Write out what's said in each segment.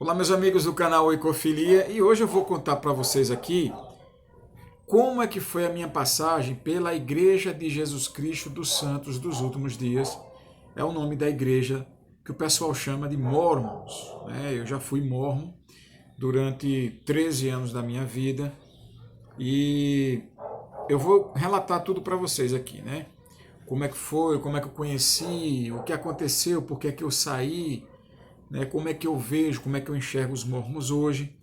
Olá, meus amigos do canal Oicofilia, e hoje eu vou contar para vocês aqui como é que foi a minha passagem pela Igreja de Jesus Cristo dos Santos dos Últimos Dias. É o nome da igreja que o pessoal chama de Mormons, né? Eu já fui mormon durante 13 anos da minha vida e eu vou relatar tudo para vocês aqui, né? Como é que foi, como é que eu conheci, o que aconteceu, por que é que eu saí, né? Como é que eu vejo, como é que eu enxergo os mormons hoje.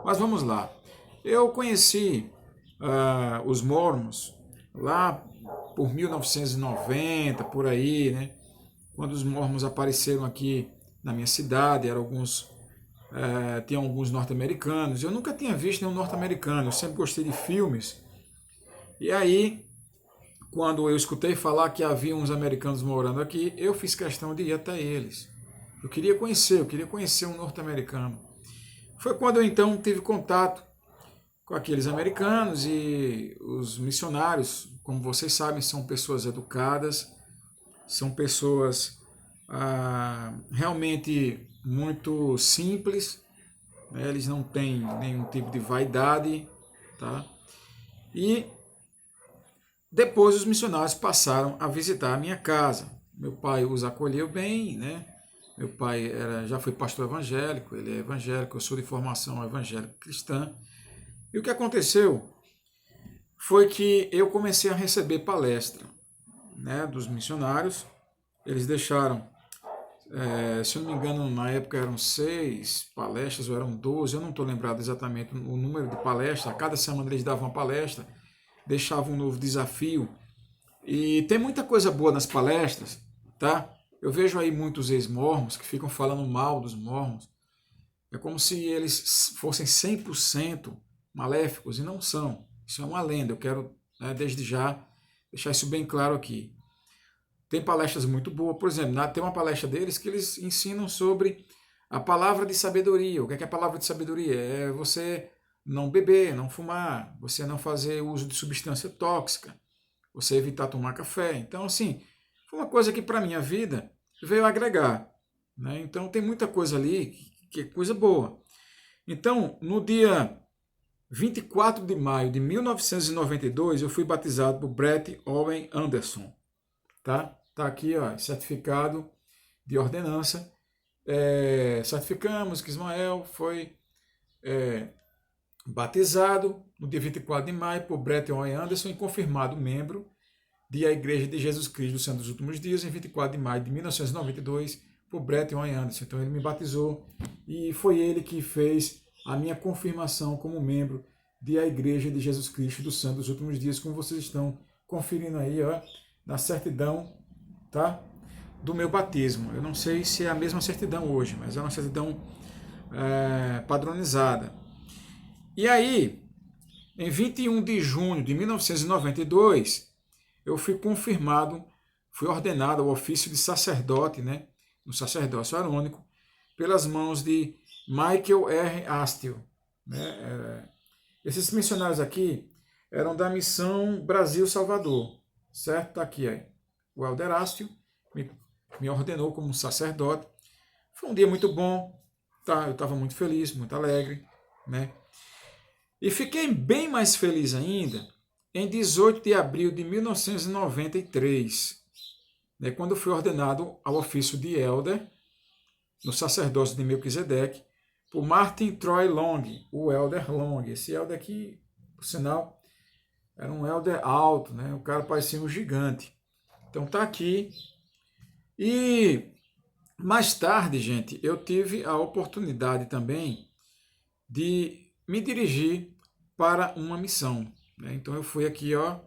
Mas vamos lá. Eu conheci os mormons lá por 1990, por aí, né? Quando os mormons apareceram aqui na minha cidade, eram alguns, tinham alguns norte-americanos. Eu nunca tinha visto nenhum norte-americano, eu sempre gostei de filmes. E aí, quando eu escutei falar que havia uns americanos morando aqui, eu fiz questão de ir até eles. Eu queria conhecer um norte-americano. Foi quando eu então tive contato com aqueles americanos e os missionários, como vocês sabem, são pessoas educadas, são pessoas realmente muito simples, né? Eles não têm nenhum tipo de vaidade, tá? E depois os missionários passaram a visitar a minha casa. Meu pai os acolheu bem, né? Meu pai já foi pastor evangélico, ele é evangélico, eu sou de formação evangélica cristã. E o que aconteceu foi que eu comecei a receber palestra, né, dos missionários. Eles deixaram, se eu não me engano, na época eram 6 palestras ou eram 12, eu não estou lembrado exatamente o número de palestras. A cada semana eles davam uma palestra, deixavam um novo desafio. E tem muita coisa boa nas palestras, tá? Eu vejo aí muitos ex-mormons que ficam falando mal dos mormons. É como se eles fossem 100% maléficos, e não são. Isso é uma lenda, eu quero, né, desde já deixar isso bem claro aqui. Tem palestras muito boas, por exemplo, tem uma palestra deles que eles ensinam sobre a palavra de sabedoria. O que é a palavra de sabedoria? É você não beber, não fumar, você não fazer uso de substância tóxica, você evitar tomar café. Então, assim, foi uma coisa que para a minha vida veio agregar, né? Então, tem muita coisa ali que é coisa boa. Então, no dia 24 de maio de 1992, eu fui batizado por Brett Owen Anderson. Tá aqui, ó, certificado de ordenança. Certificamos que Ismael foi batizado no dia 24 de maio por Brett Owen Anderson e confirmado membro da Igreja de Jesus Cristo dos Santos dos Últimos Dias em 24 de maio de 1992 por Brett Owen Anderson. Então ele me batizou e foi ele que fez a minha confirmação como membro da Igreja de Jesus Cristo dos Santos dos Últimos Dias, como vocês estão conferindo aí, ó, na certidão, tá, do meu batismo. Eu não sei se é a mesma certidão hoje, mas é uma certidão padronizada. E aí, em 21 de junho de 1992, eu fui confirmado, fui ordenado ao ofício de sacerdote, né, no sacerdócio arônico, pelas mãos de Michael R. Astle, né? Esses missionários aqui eram da missão Brasil-Salvador, certo? Está aqui aí. O Elder Astle me ordenou como sacerdote. Foi um dia muito bom, tá? Eu estava muito feliz, muito alegre, né? E fiquei bem mais feliz ainda em 18 de abril de 1993, né, quando fui ordenado ao ofício de Elder, no sacerdócio de Melquisedeque, por Martin Troy Long, o Elder Long. Esse Elder aqui, por sinal, era um Elder alto, né? O cara parecia um gigante. Então tá aqui. E mais tarde, gente, eu tive a oportunidade também de me dirigir para uma missão, né? Então eu fui aqui, ó,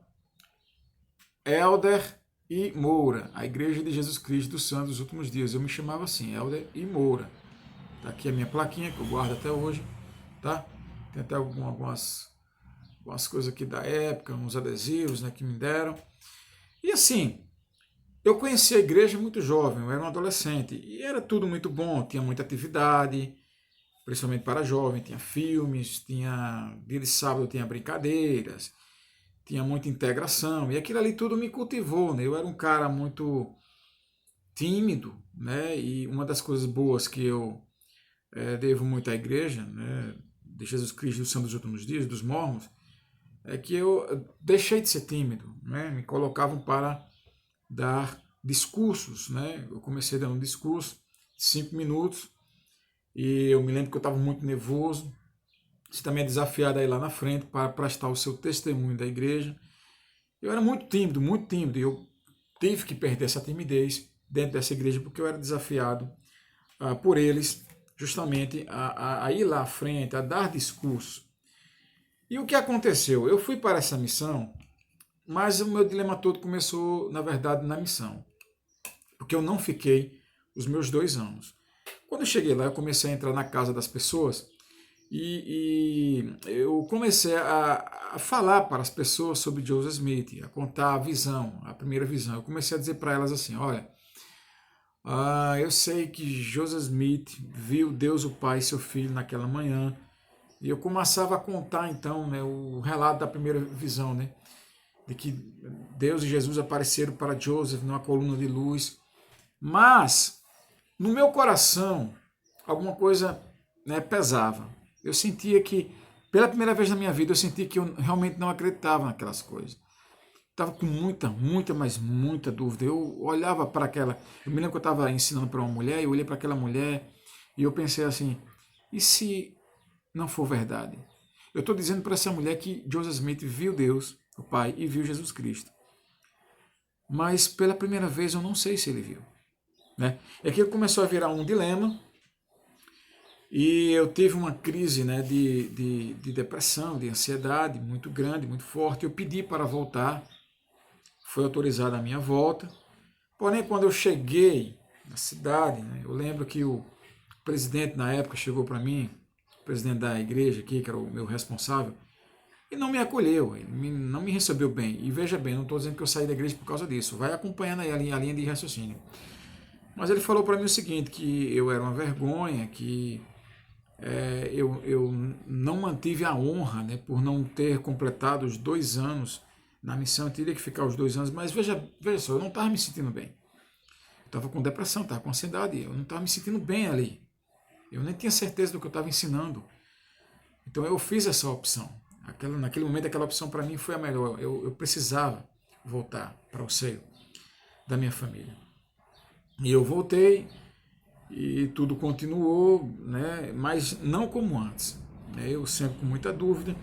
Elder e Moura, a Igreja de Jesus Cristo dos Santos dos Últimos Dias. Eu me chamava assim, Elder e Moura. Tá aqui a minha plaquinha que eu guardo até hoje, tá? Tem até algumas coisas aqui da época, uns adesivos, né, que me deram. E assim, eu conheci a igreja muito jovem, eu era um adolescente e era tudo muito bom, tinha muita atividade, principalmente para jovem, tinha filmes, tinha dia de sábado tinha brincadeiras, tinha muita integração e aquilo ali tudo me cultivou, né? Eu era um cara muito tímido, né? E uma das coisas boas que eu devo muito à igreja, né, de Jesus Cristo dos Santos dos Últimos Dias, dos Mormons, é que eu deixei de ser tímido, né, me colocavam para dar discursos, né, eu comecei dando um discurso, 5 minutos, e eu me lembro que eu estava muito nervoso. Você também é desafiado a ir lá na frente para prestar o seu testemunho da igreja. Eu era muito tímido, e eu tive que perder essa timidez dentro dessa igreja, porque eu era desafiado por eles justamente a ir lá à frente, a dar discurso. E o que aconteceu? Eu fui para essa missão, mas o meu dilema todo começou, na verdade, na missão, porque eu não fiquei os meus 2 anos. Quando eu cheguei lá, eu comecei a entrar na casa das pessoas e eu comecei a falar para as pessoas sobre Joseph Smith, a contar a visão, a primeira visão. Eu comecei a dizer para elas assim, olha, eu sei que Joseph Smith viu Deus o Pai e seu Filho naquela manhã, e eu começava a contar então, né, o relato da primeira visão, né, de que Deus e Jesus apareceram para Joseph numa coluna de luz, mas no meu coração alguma coisa, né, pesava. Eu sentia que, pela primeira vez na minha vida, eu sentia que eu realmente não acreditava naquelas coisas. Estava com mas muita dúvida. Eu olhava para aquela. Eu me lembro que eu estava ensinando para uma mulher, eu olhei para aquela mulher e eu pensei assim: e se não for verdade? Eu estou dizendo para essa mulher que Joseph Smith viu Deus, o Pai, e viu Jesus Cristo. Mas pela primeira vez eu não sei se ele viu. Né? E aquilo começou a virar um dilema. E eu tive uma crise, né, de depressão, de ansiedade muito grande, muito forte. Eu pedi para voltar, foi autorizada a minha volta. Porém, quando eu cheguei na cidade, né, eu lembro que o presidente na época chegou para mim, o presidente da igreja aqui, que era o meu responsável, e não me acolheu, ele não me recebeu bem. E veja bem, não estou dizendo que eu saí da igreja por causa disso, vai acompanhando aí a linha de raciocínio. Mas ele falou para mim o seguinte, que eu era uma vergonha, que eu não mantive a honra, né, por não ter completado os 2 anos na missão. Eu teria que ficar os 2 anos, mas veja só, eu não estava me sentindo bem. Eu estava com depressão, estava com ansiedade, eu não estava me sentindo bem ali. Eu nem tinha certeza do que eu estava ensinando. Então eu fiz essa opção. Naquele momento, aquela opção para mim foi a melhor. Eu precisava voltar para o seio da minha família. E eu voltei, e tudo continuou, né, mas não como antes. Eu sempre com muita dúvida.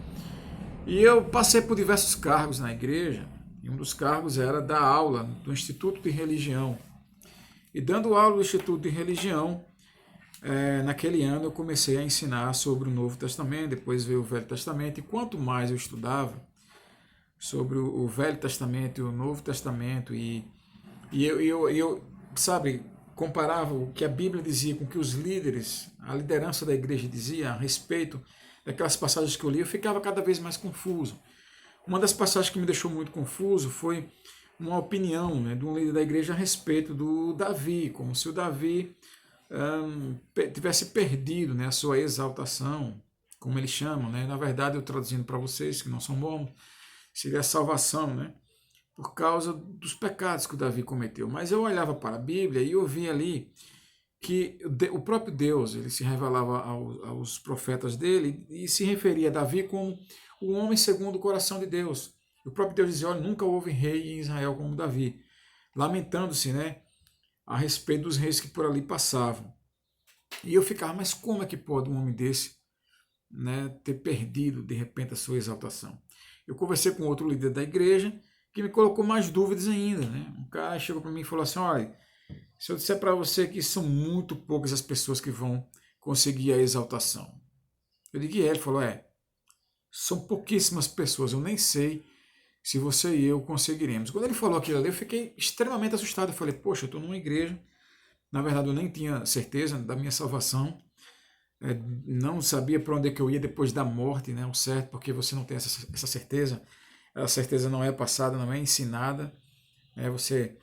E eu passei por diversos cargos na igreja, e um dos cargos era dar aula do Instituto de Religião. E dando aula do Instituto de Religião, naquele ano eu comecei a ensinar sobre o Novo Testamento, depois veio o Velho Testamento, e quanto mais eu estudava sobre o Velho Testamento e o Novo Testamento, eu sabe, comparava o que a Bíblia dizia com o que os líderes, a liderança da igreja dizia a respeito daquelas passagens que eu li, eu ficava cada vez mais confuso. Uma das passagens que me deixou muito confuso foi uma opinião, né, de um líder da igreja a respeito do Davi, como se o Davi tivesse perdido, né, a sua exaltação, como eles chamam. Né? Na verdade, eu traduzindo para vocês que não são bons, seria a salvação, né? Por causa dos pecados que o Davi cometeu. Mas eu olhava para a Bíblia e eu via ali que o próprio Deus, ele se revelava aos profetas dele e se referia a Davi como o homem segundo o coração de Deus. O próprio Deus dizia, olha, nunca houve rei em Israel como Davi, lamentando-se, né, a respeito dos reis que por ali passavam. E eu ficava, mas como é que pode um homem desse, né, ter perdido de repente a sua exaltação? Eu conversei com outro líder da igreja, que me colocou mais dúvidas ainda. Né? Um cara chegou para mim e falou assim, olha, se eu disser para você que são muito poucas as pessoas que vão conseguir a exaltação. Eu digo, ele falou, são pouquíssimas pessoas, eu nem sei se você e eu conseguiremos. Quando ele falou aquilo ali, eu fiquei extremamente assustado. Eu falei, poxa, eu estou numa igreja, na verdade eu nem tinha certeza da minha salvação, não sabia para onde é que eu ia depois da morte, né, o certo, porque você não tem essa certeza. A certeza não é passada, não é ensinada. Você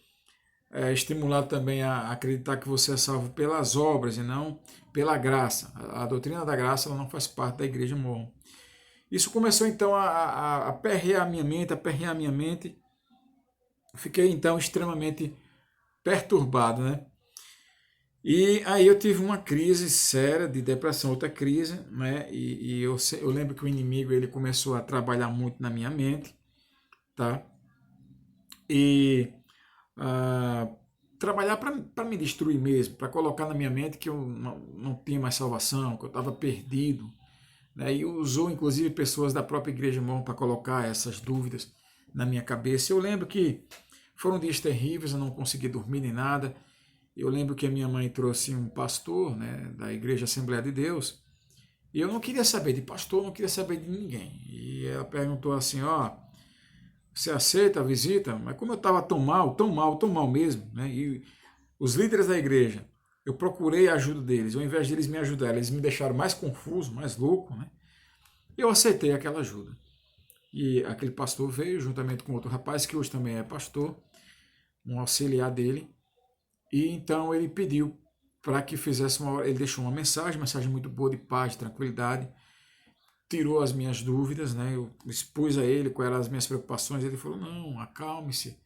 é estimulado também a acreditar que você é salvo pelas obras e não pela graça. A doutrina da graça ela não faz parte da igreja mormon. Isso começou então a perrear a minha mente, Fiquei então extremamente perturbado, né? E aí eu tive uma crise séria de depressão, outra crise, né? Eu lembro que o inimigo ele começou a trabalhar muito na minha mente, tá? E ah, trabalhar para me destruir mesmo, para colocar na minha mente que eu não tinha mais salvação, que eu estava perdido, né? E usou inclusive pessoas da própria igreja irmão para colocar essas dúvidas na minha cabeça. Eu lembro que foram dias terríveis, eu não consegui dormir nem nada. Eu lembro que a minha mãe trouxe um pastor, né, da Igreja Assembleia de Deus, e eu não queria saber de pastor, não queria saber de ninguém. E ela perguntou assim, ó, você aceita a visita? Mas como eu estava tão mal, tão mal, tão mal mesmo, né? E os líderes da igreja, eu procurei a ajuda deles, ao invés de eles me ajudarem, eles me deixaram mais confuso, mais louco, né? Eu aceitei aquela ajuda. E aquele pastor veio juntamente com outro rapaz, que hoje também é pastor, um auxiliar dele, e então ele pediu para que fizesse ele deixou uma mensagem muito boa de paz, de tranquilidade, tirou as minhas dúvidas, né? Eu expus a ele quais eram as minhas preocupações, ele falou, não, acalme-se.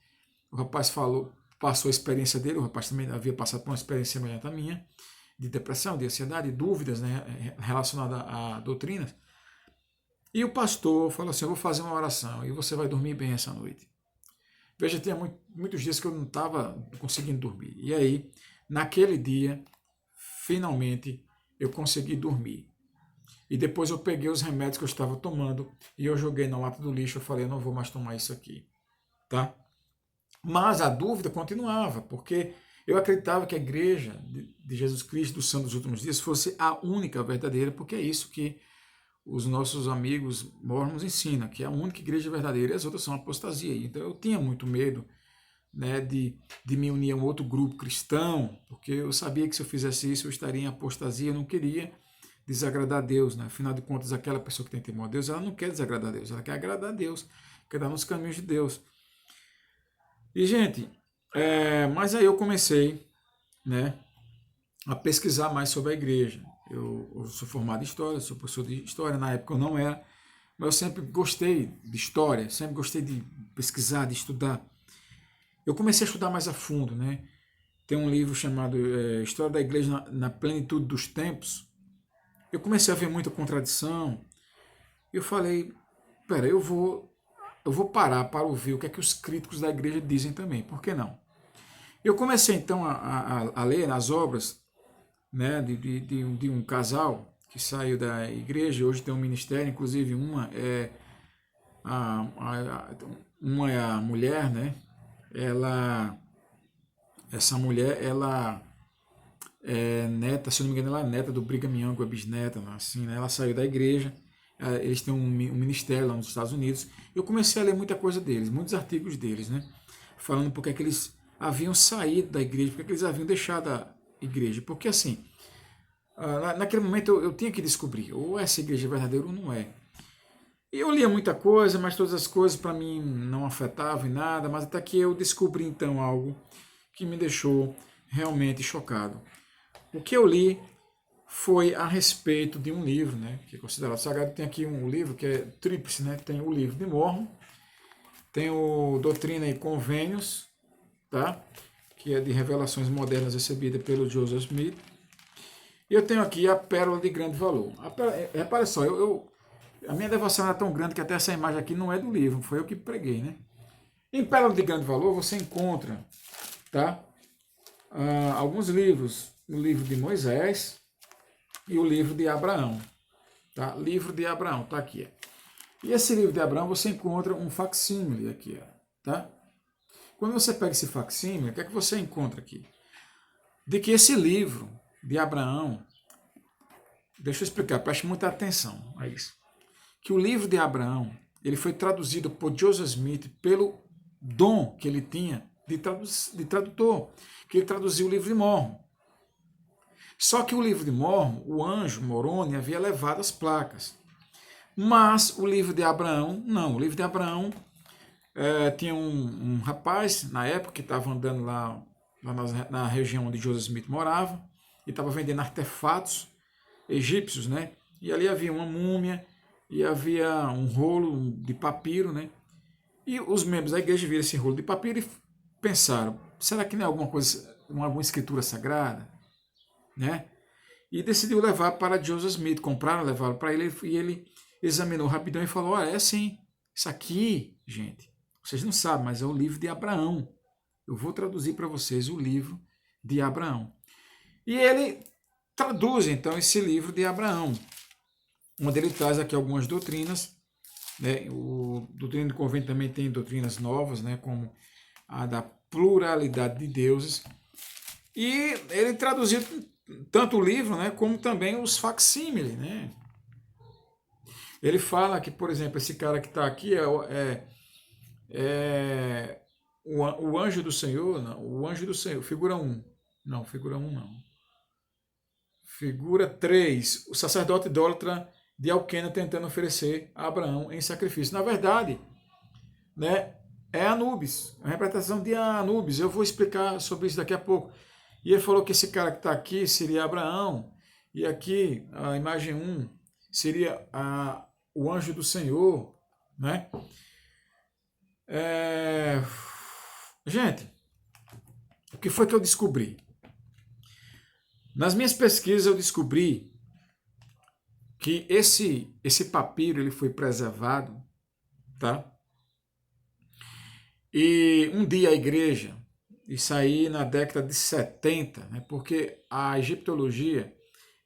O rapaz falou, passou a experiência dele, o rapaz também havia passado por uma experiência semelhante à minha, de depressão, de ansiedade, de dúvidas, né, relacionadas a doutrinas. E o pastor falou assim, eu vou fazer uma oração e você vai dormir bem essa noite. Veja, tinha muitos dias que eu não estava conseguindo dormir. E aí, naquele dia, finalmente, eu consegui dormir. E depois eu peguei os remédios que eu estava tomando e eu joguei na lata do lixo. Eu falei, eu não vou mais tomar isso aqui, tá? Mas a dúvida continuava, porque eu acreditava que a igreja de Jesus Cristo dos Santos dos Últimos Dias fosse a única verdadeira, porque é isso que os nossos amigos mormons ensinam, que é a única igreja verdadeira e as outras são apostasia. Então eu tinha muito medo, né, de me unir a um outro grupo cristão, porque eu sabia que se eu fizesse isso eu estaria em apostasia, eu não queria desagradar a Deus, né? Afinal de contas, aquela pessoa que tem temor a Deus, ela não quer desagradar a Deus, ela quer agradar a Deus, quer dar nos caminhos de Deus. E, gente, mas aí eu comecei, né, a pesquisar mais sobre a igreja. Eu sou formado em história, sou professor de história, na época eu não era, mas eu sempre gostei de história, sempre gostei de pesquisar, de estudar. Eu comecei a estudar mais a fundo, né? Tem um livro chamado História da Igreja na Plenitude dos Tempos. Eu comecei a ver muita contradição. Eu falei, pera, eu vou parar para ouvir o que é que os críticos da igreja dizem também, por que não? Eu comecei então a ler as obras, né, de um casal que saiu da igreja, hoje tem um ministério, inclusive a, uma é a mulher, né? Essa mulher, ela é neta, se eu não me engano, ela é neta do Brigham Young, a bisneta, assim, né? Ela saiu da igreja, eles têm um ministério lá nos Estados Unidos. Eu comecei a ler muita coisa deles, muitos artigos deles, né? Falando porque é que eles haviam saído da igreja, porque é que eles haviam deixado a igreja. Porque assim, naquele momento eu tinha que descobrir, ou essa igreja é verdadeira ou não é. E eu lia muita coisa, mas todas as coisas para mim não afetavam em nada, mas até que eu descobri então algo que me deixou realmente chocado. O que eu li foi a respeito de um livro, né, que é considerado sagrado. Tem aqui um livro que é tríplice, né? Tem o livro de Mormon, tem o Doutrina e Convênios, tá? Que é de revelações modernas recebida pelo Joseph Smith. E eu tenho aqui a Pérola de Grande Valor. Repare só, a minha devoção era tão grande que até essa imagem aqui não é do livro, foi eu que preguei, né? Em Pérola de Grande Valor você encontra, tá? Alguns livros, o livro de Moisés e o livro de Abraão, tá? Livro de Abraão, tá aqui. E esse livro de Abraão você encontra um facsímile aqui, tá? Quando você pega esse facsímile, o que é que você encontra aqui? De que esse livro de Abraão, deixa eu explicar, preste muita atenção a isso, que o livro de Abraão, ele foi traduzido por Joseph Smith pelo dom que ele tinha de tradutor, que ele traduziu o livro de Mormon. Só que o livro de Mormon, o anjo Moroni havia levado as placas. Mas o livro de Abraão, não. O livro de Abraão tinha um rapaz, na época, que estava andando lá na região onde Joseph Smith morava, e estava vendendo artefatos egípcios, né? E ali havia uma múmia, e havia um rolo de papiro, né? E os membros da igreja viram esse rolo de papiro e pensaram, será que não é alguma coisa, alguma escritura sagrada? né? E decidiu levar para Joseph Smith, compraram, levaram para ele, e ele examinou rapidão e falou, é sim, isso aqui, gente, vocês não sabem, mas é o livro de Abraão. Eu vou traduzir para vocês o livro de Abraão. E ele traduz, então, esse livro de Abraão, onde ele traz aqui algumas doutrinas, né? O Doutrina do Convento também tem doutrinas novas, né? Como a da pluralidade de deuses. E ele traduziu tanto o livro, né? Como também os facsímiles, né? Ele fala que, por exemplo, esse cara que está aqui é o anjo do Senhor, não, o anjo do Senhor, figura 1. Não, figura 1 não. Figura 3, o sacerdote idólatra de Alquena tentando oferecer a Abraão em sacrifício. Na verdade, né, é Anubis, a interpretação de Anubis. Eu vou explicar sobre isso daqui a pouco. E ele falou que esse cara que está aqui seria Abraão, e aqui a imagem 1 seria o anjo do Senhor, né? Gente, o que foi que eu descobri? Nas minhas pesquisas eu descobri que esse papiro ele foi preservado, tá? E um dia a igreja, isso aí na década de 70, né, porque a egiptologia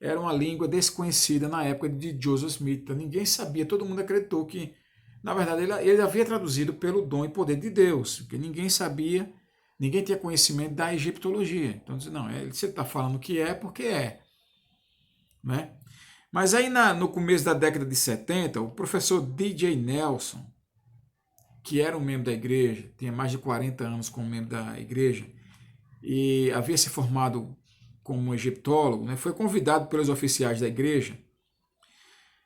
era uma língua desconhecida na época de Joseph Smith, então ninguém sabia, todo mundo acreditou que, na verdade, ele havia traduzido pelo dom e poder de Deus, porque ninguém sabia, ninguém tinha conhecimento da egiptologia. Então, não, se ele está falando que é, porque é. Né? Mas aí no começo da década de 70, o professor D.J. Nelson, que era um membro da igreja, tinha mais de 40 anos como membro da igreja, e havia se formado como egiptólogo, né, foi convidado pelos oficiais da igreja,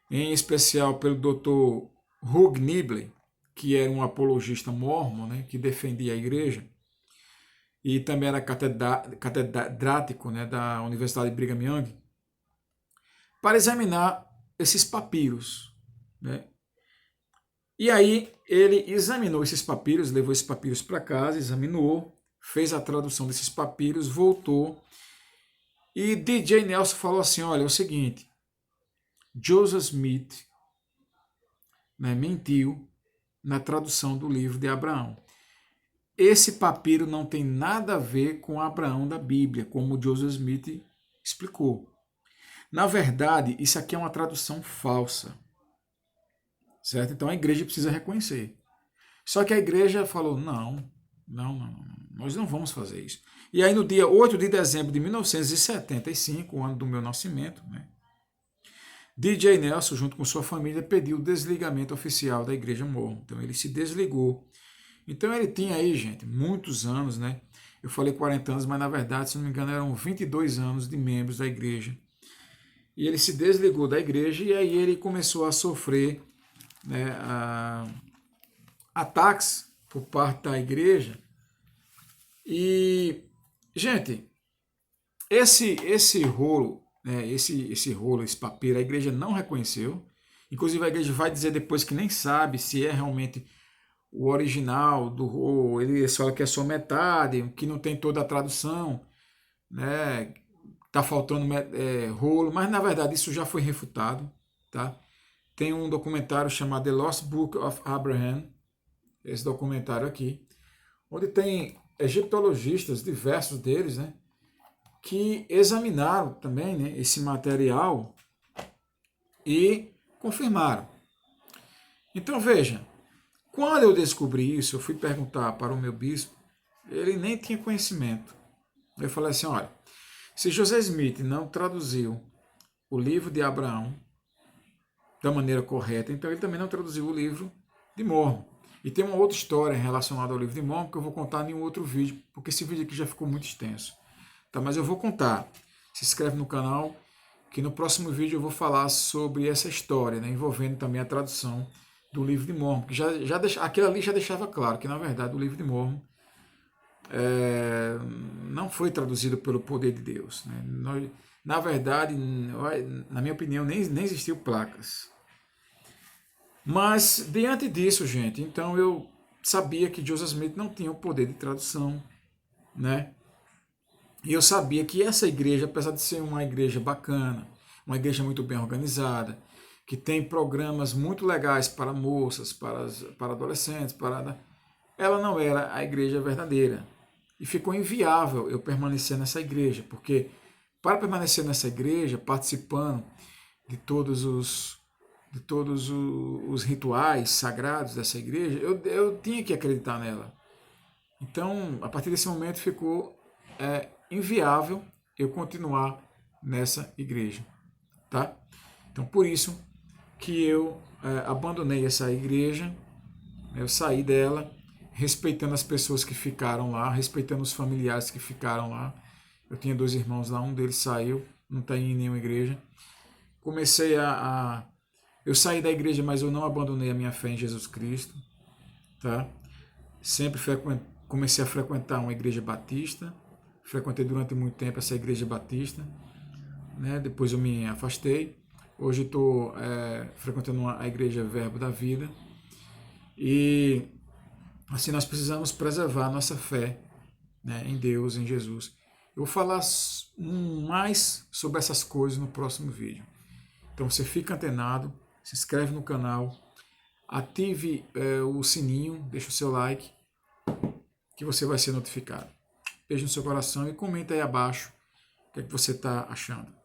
em especial pelo Dr. Hugh Nibley, que era um apologista mórmon, né, que defendia a igreja, e também era catedrático, né, da Universidade de Brigham Young, para examinar esses papiros. Né? E aí ele examinou esses papiros, levou esses papiros para casa, examinou, fez a tradução desses papiros, voltou, e D.J. Nelson falou assim, olha, é o seguinte, Joseph Smith, né, mentiu na tradução do livro de Abraão. Esse papiro não tem nada a ver com Abraão da Bíblia, como Joseph Smith explicou. Na verdade, isso aqui é uma tradução falsa. Certo? Então a igreja precisa reconhecer. Só que a igreja falou, não, nós não vamos fazer isso. E aí no dia 8 de dezembro de 1975, o ano do meu nascimento, né, D.J. Nelson, junto com sua família, pediu o desligamento oficial da igreja mórmon. Então ele se desligou. Então ele tinha aí, gente, muitos anos, né? Eu falei 40 anos, mas na verdade, se não me engano, eram 22 anos de membros da igreja. E ele se desligou da igreja e aí ele começou a sofrer, né, ataques por parte da igreja. E, gente, esse rolo, né, esse rolo, esse papiro, a igreja não reconheceu. Inclusive a igreja vai dizer depois que nem sabe se é realmente o original do rolo. Ele fala que é só metade, que não tem toda a tradução, né? Tá faltando rolo, mas na verdade isso já foi refutado, tá? Tem um documentário chamado The Lost Book of Abraham, esse documentário aqui, onde tem egiptologistas, diversos deles, né, que examinaram também, né, esse material e confirmaram. Então veja, quando eu descobri isso, eu fui perguntar para o meu bispo, ele nem tinha conhecimento. Eu falei assim, olha, se José Smith não traduziu o livro de Abraão da maneira correta, então ele também não traduziu o livro de Mórmon. E tem uma outra história relacionada ao livro de Mórmon que eu vou contar em um outro vídeo, porque esse vídeo aqui já ficou muito extenso. Tá, mas eu vou contar. Se inscreve no canal, que no próximo vídeo eu vou falar sobre essa história, né, envolvendo também a tradução do livro de Mórmon, que aquilo ali já deixava claro que, na verdade, o livro de Mórmon não foi traduzido pelo poder de Deus. Né? Na verdade, na minha opinião, nem existiu placas. Mas, diante disso, gente, então eu sabia que Joseph Smith não tinha o poder de tradução, né? E eu sabia que essa igreja, apesar de ser uma igreja bacana, uma igreja muito bem organizada, que tem programas muito legais para moças, para adolescentes, ela não era a igreja verdadeira. E ficou inviável eu permanecer nessa igreja, porque para permanecer nessa igreja, participando de todos os rituais sagrados dessa igreja, eu tinha que acreditar nela. Então, a partir desse momento ficou inviável eu continuar nessa igreja, tá? Então, por isso que eu abandonei essa igreja, eu saí dela, respeitando as pessoas que ficaram lá, respeitando os familiares que ficaram lá. Eu tinha 2 irmãos lá, um deles saiu, não está em nenhuma igreja. Comecei eu saí da igreja, mas eu não abandonei a minha fé em Jesus Cristo, tá? Sempre comecei a frequentar uma igreja batista, frequentei durante muito tempo essa igreja batista, né? Depois eu me afastei. Hoje estou frequentando a igreja Verbo da Vida. E assim nós precisamos preservar a nossa fé, né, em Deus, em Jesus. Eu vou falar mais sobre essas coisas no próximo vídeo. Então você fica antenado, se inscreve no canal, ative o sininho, deixa o seu like, que você vai ser notificado. Beijo no seu coração e comenta aí abaixo o que é que você está achando.